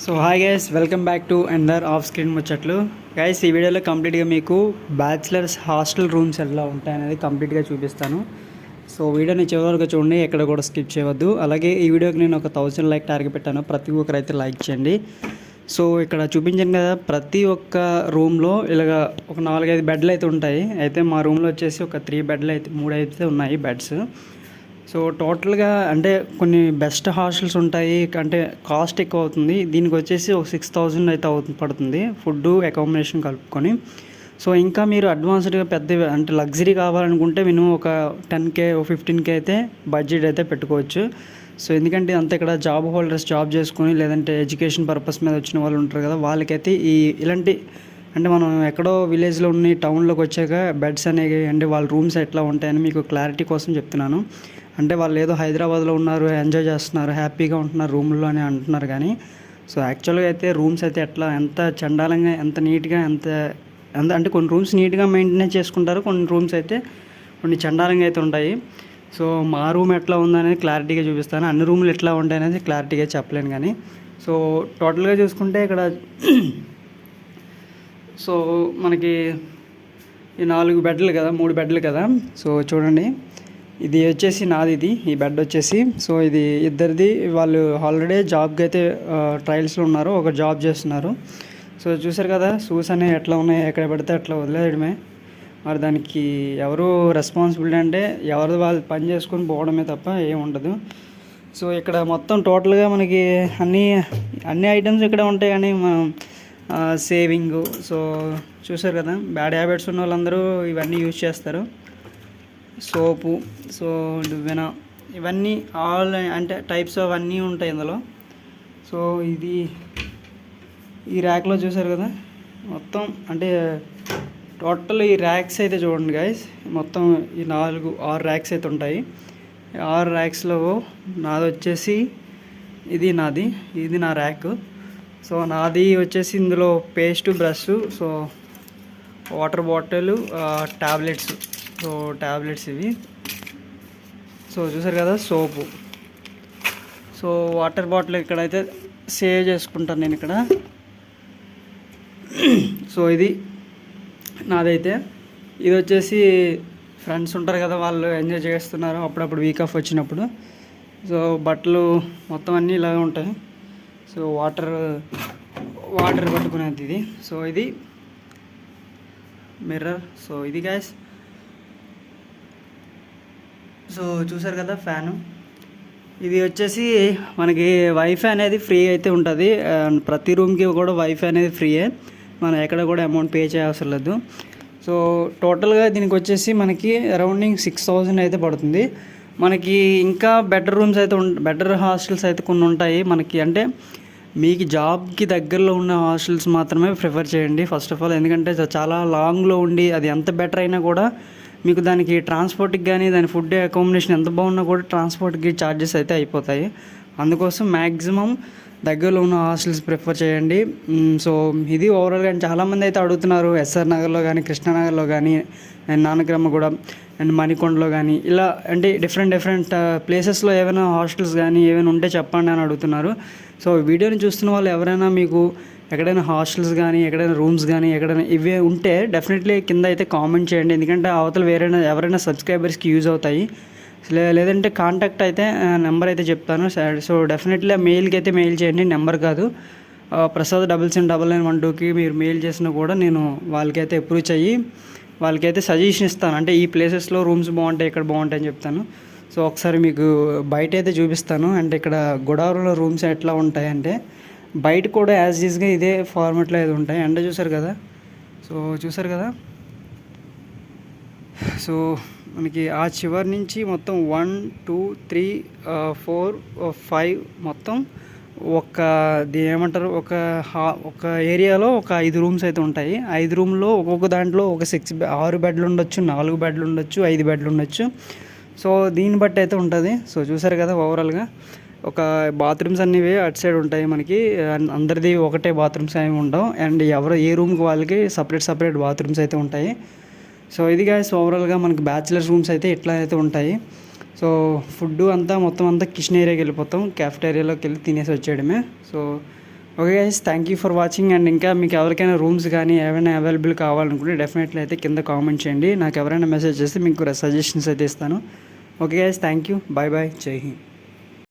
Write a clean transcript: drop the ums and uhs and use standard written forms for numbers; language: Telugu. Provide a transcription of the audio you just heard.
So hi guys, welcome back to under off screen ముచ్చట్లు. గైస్, ఈ వీడియోలో కంప్లీట్గా మీకు బ్యాచిలర్స్ హాస్టల్ రూమ్స్ ఎలా ఉంటాయనేది కంప్లీట్గా చూపిస్తాను. సో వీడియోని చివరి వరకు చూడండి, ఎక్కడ కూడా స్కిప్ చేయవద్దు. అలాగే ఈ వీడియోకి నేను ఒక 1000 లైక్ టార్గెట్ పెట్టాను, ప్రతి ఒక్కరైతే లైక్ చేయండి. సో ఇక్కడ చూపించాను కదా, ప్రతి ఒక్క రూమ్లో ఇలాగ ఒక 4-5 బెడ్లు అయితే ఉంటాయి. అయితే మా రూమ్లో వచ్చేసి ఒక 3 బెడ్లు అయితే 3 అయితే ఉన్నాయి బెడ్స్. సో టోటల్గా అంటే కొన్ని బెస్ట్ హాస్టల్స్ ఉంటాయి, అంటే కాస్ట్ ఎక్కువ అవుతుంది. దీనికి వచ్చేసి ఒక 6000 అయితే పడుతుంది, ఫుడ్ అకామిడేషన్ కలుపుకొని. సో ఇంకా మీరు అడ్వాన్స్డ్గా పెద్ద అంటే లగ్జరీ కావాలనుకుంటే మినిమం ఒక 10K 15K అయితే బడ్జెట్ అయితే పెట్టుకోవచ్చు. సో ఎందుకంటే అంత ఇక్కడ జాబ్ హోల్డర్స్ జాబ్ చేసుకొని లేదంటే ఎడ్యుకేషన్ పర్పస్ మీద వచ్చిన వాళ్ళు ఉంటారు కదా, వాళ్ళకైతే ఇలాంటి అంటే మనం ఎక్కడో విలేజ్లో ఉన్న టౌన్లోకి వచ్చాక బెడ్స్ అనేవి అంటే వాళ్ళ రూమ్స్ ఎట్లా ఉంటాయని మీకు క్లారిటీ కోసం చెప్తున్నాను. అంటే వాళ్ళు ఏదో హైదరాబాద్లో ఉన్నారు, ఎంజాయ్ చేస్తున్నారు, హ్యాపీగా ఉంటున్నారు రూమ్లో అని అంటున్నారు. కానీ సో యాక్చువల్గా అయితే రూమ్స్ అయితే ఎట్లా ఎంత చండాలంగా ఎంత నీట్గా ఎంత అంటే కొన్ని రూమ్స్ నీట్గా మెయింటైన్ చేసుకుంటారు, కొన్ని రూమ్స్ అయితే కొన్ని చండాలంగా అయితే ఉంటాయి. సో మా రూమ్ ఎట్లా ఉందనేది క్లారిటీగా చూపిస్తాను, అన్ని రూమ్లు ఎట్లా ఉంటాయి అనేది క్లారిటీగా చెప్పలేను. కానీ సో టోటల్గా చూసుకుంటే ఇక్కడ సో మనకి ఈ 4 బెడ్లు కదా, 3 బెడ్లు కదా. సో చూడండి, ఇది వచ్చేసి నాది, ఈ బెడ్ వచ్చేసి. సో ఇది ఇద్దరిది, వాళ్ళు ఆల్రెడీ జాబ్కి అయితే ట్రయల్స్లో ఉన్నారు, ఒక జాబ్ చేస్తున్నారు. సో చూసారు కదా, షూస్ అనేవి ఎట్లా ఉన్నాయి, ఎక్కడ పడితే అట్లా వదిలేయడమే. మరి దానికి ఎవరు రెస్పాన్సిబిలిటీ అంటే ఎవరిది వాళ్ళు పని చేసుకొని పోవడమే తప్ప ఏం ఉండదు. సో ఇక్కడ మొత్తం టోటల్గా మనకి అన్ని ఐటమ్స్ ఇక్కడ ఉంటాయి. కానీ మనం సేవింగ్, సో చూసారు కదా, బ్యాడ్ హ్యాబిట్స్ ఉన్న వాళ్ళందరూ ఇవన్నీ యూజ్ చేస్తారు. సోపు, సో దువ్వెన, ఇవన్నీ ఆల్ అంటే టైప్స్ ఆఫ్ అన్నీ ఉంటాయి ఇందులో. సో ఈ ర్యాక్లో చూసారు కదా, మొత్తం అంటే టోటల్ ఈ ర్యాక్స్ అయితే చూడండి గైస్, మొత్తం ఈ 4-6 ర్యాక్స్ అయితే ఉంటాయి. 6 ర్యాక్స్లో నాది వచ్చేసి ఇది నా ర్యాక్. సో నాది వచ్చేసి ఇందులో paste, brush, so water bottle, tablets, so tablets ఇవి. సో చూసారు కదా, సోపు, సో వాటర్ బాటిల్ ఇక్కడైతే సేవ్ చేసుకుంటాను నేను ఇక్కడ. సో ఇది నాదైతే. ఇది వచ్చేసి ఫ్రెండ్స్ ఉంటారు కదా, వాళ్ళు ఎంజాయ్ చేస్తున్నారు అప్పుడప్పుడు వీక్ ఆఫ్ వచ్చినప్పుడు. సో బట్టలు మొత్తం అన్నీ ఇలాగే ఉంటాయి. సో వాటర్ పట్టుకునేది ఇది. సో ఇది మిర్రర్. సో ఇది గ్యాస్. సో చూసారు కదా, ఫ్యాను. ఇది వచ్చేసి మనకి వైఫై అనేది ఫ్రీ అయితే ఉంటుంది, ప్రతి రూమ్కి కూడా వైఫై అనేది ఫ్రీయే, మనం ఎక్కడ కూడా అమౌంట్ పే చేయవసరం లేదు. సో టోటల్గా దీనికి వచ్చేసి మనకి అరౌండింగ్ 6000 అయితే పడుతుంది. మనకి ఇంకా బెటర్ రూమ్స్ అయితే బెటర్ హాస్టల్స్ అయితే కొన్ని ఉంటాయి మనకి. అంటే మీకు జాబ్కి దగ్గరలో ఉన్న హాస్టల్స్ మాత్రమే ప్రిఫర్ చేయండి ఫస్ట్ ఆఫ్ ఆల్. ఎందుకంటే చాలా లాంగ్లో ఉండి అది ఎంత బెటర్ అయినా కూడా మీకు దానికి ట్రాన్స్పోర్ట్కి కానీ దాని ఫుడ్ అకామిడేషన్ ఎంత బాగున్నా కూడా ట్రాన్స్పోర్ట్కి ఛార్జెస్ అయితే అయిపోతాయి. అందుకోసం మ్యాక్సిమం దగ్గరలో ఉన్న హాస్టల్స్ ప్రిఫర్ చేయండి. సో ఇది ఓవరాల్గా చాలామంది అయితే అడుగుతున్నారు, ఎస్ఆర్ నగర్లో కానీ, కృష్ణానగర్లో కానీ, అండ్ నానక్రమ్మగూడెం అండ్ మణికొండలో కానీ, ఇలా అంటే డిఫరెంట్ ప్లేసెస్లో ఏమైనా హాస్టల్స్ కానీ ఏమైనా ఉంటే చెప్పండి అని అడుగుతున్నారు. సో వీడియోని చూస్తున్న వాళ్ళు ఎవరైనా మీకు ఎక్కడైనా హాస్టల్స్ కానీ, ఎక్కడైనా రూమ్స్ కానీ, ఎక్కడైనా ఇవే ఉంటే డెఫినెట్లీ కింద అయితే కామెంట్ చేయండి. ఎందుకంటే అవతల ఎవరైనా సబ్స్క్రైబర్స్కి యూజ్ అవుతాయి. లేదంటే కాంటాక్ట్ అయితే నెంబర్ అయితే చెప్తాను. సో డెఫినెట్లీ మెయిల్కి అయితే మెయిల్ చేయండి, నెంబర్ కాదు. ప్రసాద్ 779912కి మీరు మెయిల్ చేసినా కూడా నేను వాళ్ళకైతే అప్రూచ్ అయ్యి వాళ్ళకైతే సజెషన్ ఇస్తాను. అంటే ఈ ప్లేసెస్లో రూమ్స్ బాగుంటాయి, ఇక్కడ బాగుంటాయి అని చెప్తాను. సో ఒకసారి మీకు బయట అయితే చూపిస్తాను. అంటే ఇక్కడ గోదావరిలో రూమ్స్ ఎట్లా ఉంటాయంటే బయట కూడా యాజ్ ఈజ్గా ఇదే ఫార్మాట్లో అయితే ఉంటాయి. ఎండ చూసారు కదా, సో చూసారు కదా. సో మనకి ఆ చివరి నుంచి మొత్తం 1 2 3 4 5 మొత్తం ఏమంటారు ఒక ఏరియాలో ఒక 5 రూమ్స్ అయితే ఉంటాయి. 5 రూమ్లో ఒక్కొక్క దాంట్లో ఒక 6 బెడ్లు ఉండొచ్చు, 4 బెడ్లు ఉండొచ్చు, 5 బెడ్లు ఉండొచ్చు. సో దీన్ని బట్టి అయితే ఉంటుంది. సో చూసారు కదా, ఓవరాల్గా ఒక బాత్రూమ్స్ అన్నీ అటు సైడ్ ఉంటాయి మనకి. అందరిది ఒకటే బాత్రూమ్స్ ఏమి ఉండవు, అండ్ ఏ రూమ్కి వాళ్ళకి సపరేట్ బాత్రూమ్స్ అయితే ఉంటాయి. సో ఇది గైస్ ఓవరాల్గా మనకి బ్యాచిలర్స్ రూమ్స్ అయితే ఇట్లా అయితే ఉంటాయి. సో ఫుడ్ అంతా మొత్తం కిచెన్ ఏరియాకి వెళ్ళిపోతాం, క్యాఫ్టేరియాలోకి వెళ్ళి తినేసి వచ్చేయడమే. So okay guys, thank you for watching. And ఇంకా మీకు ఎవరికైనా రూమ్స్ కానీ ఏమైనా అవైలబుల్ కావాలనుకుంటే డెఫినెట్లీ అయితే కింద కామెంట్ చేయండి. నాకు ఎవరైనా మెసేజ్ చేస్తే మీకు సజెషన్స్ అయితే ఇస్తాను. Okay guys, thank you, bye bye, Jai Hind.